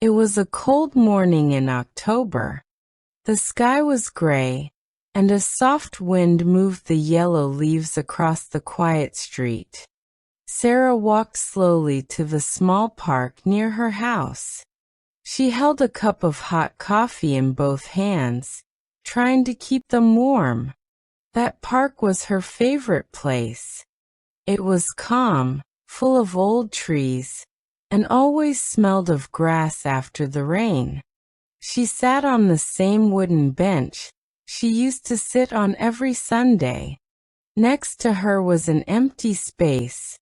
It was a cold morning in October. The sky was gray, and a soft wind moved the yellow leaves across the quiet street. Sarah walked slowly to the small park near her house. She held a cup of hot coffee in both hands, trying to keep them warm. That park was her favorite place. It was calm, full of old trees, and always smelled of grass after the rain. She sat on the same wooden bench she used to sit on every Sunday. Next to her was an empty space,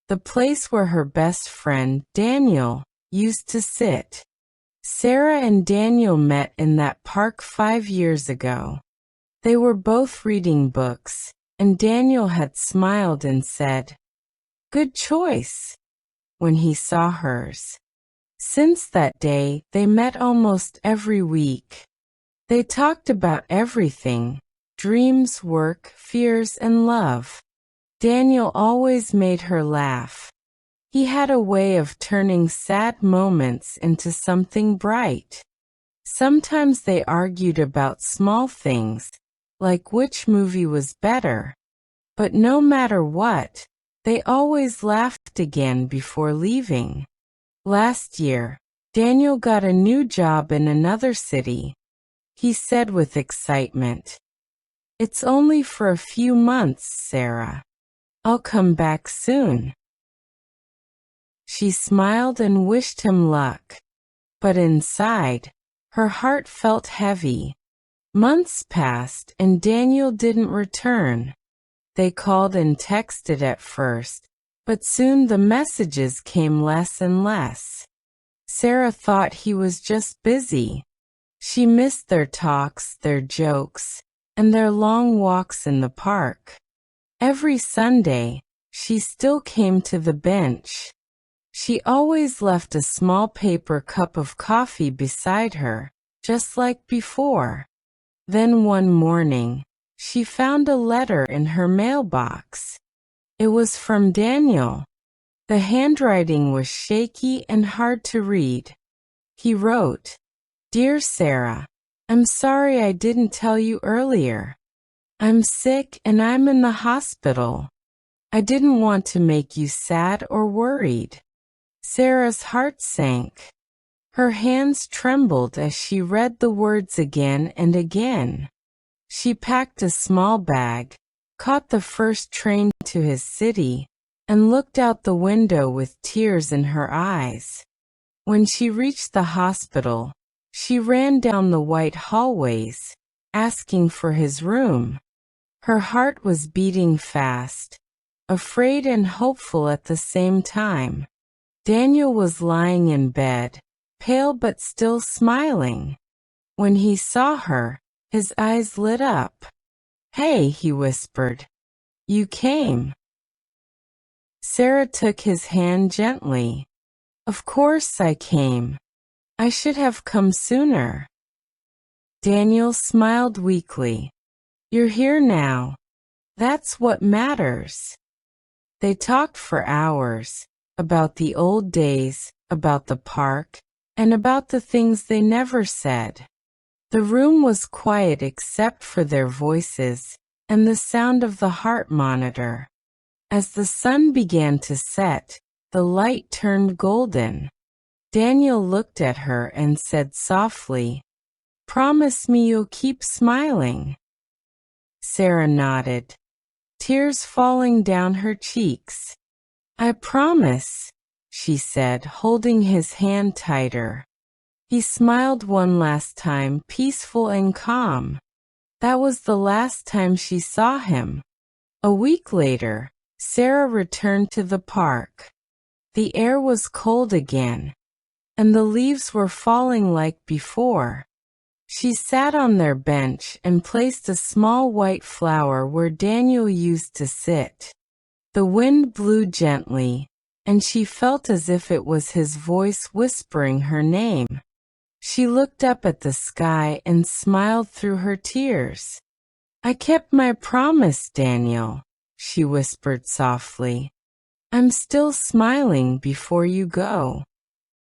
the place where her best friend, Daniel, used to sit. Sarah and Daniel met in that park 5 years ago. They were both reading books, and Daniel had smiled and said, "Good choice," when he saw hers. Since that day, they met almost every week. They talked about everything: dreams, work, fears, and love. Daniel always made her laugh. He had a way of turning sad moments into something bright. Sometimes they argued about small things, like which movie was better. But no matter what, they always laughed again before leaving. Last year, Daniel got a new job in another city. He said with excitement, "It's only for a few months, Sarah. I'll come back soon." She smiled and wished him luck. But inside, her heart felt heavy. Months passed and Daniel didn't return. They called and texted at first, but soon the messages came less and less. Sarah thought he was just busy. She missed their talks, their jokes, and their long walks in the park. Every Sunday, she still came to the bench. She always left a small paper cup of coffee beside her, just like before. Then one morning, she found a letter in her mailbox. It was from Daniel. The handwriting was shaky and hard to read. He wrote, "Dear Sarah, I'm sorry I didn't tell you earlier. I'm sick and I'm in the hospital. I didn't want to make you sad or worried." Sarah's heart sank. Her hands trembled as she read the words again and again. She packed a small bag, caught the first train to his city, and looked out the window with tears in her eyes. When she reached the hospital, she ran down the white hallways, asking for his room. Her heart was beating fast, afraid and hopeful at the same time. Daniel was lying in bed, pale but still smiling. When he saw her, his eyes lit up. "Hey," he whispered. "You came." Sarah took his hand gently. "Of course I came. I should have come sooner." Daniel smiled weakly. "You're here now. That's what matters." They talked for hours, about the old days, about the park, and about the things they never said. The room was quiet except for their voices and the sound of the heart monitor. As the sun began to set, the light turned golden. Daniel looked at her and said softly, "Promise me you'll keep smiling." Sarah nodded, tears falling down her cheeks. "I promise," she said, holding his hand tighter. He smiled one last time, peaceful and calm. That was the last time she saw him. A week later, Sarah returned to the park. The air was cold again, and the leaves were falling like before. She sat on their bench and placed a small white flower where Daniel used to sit. The wind blew gently, and she felt as if it was his voice whispering her name. She looked up at the sky and smiled through her tears. "I kept my promise, Daniel," she whispered softly. "I'm still smiling before you go."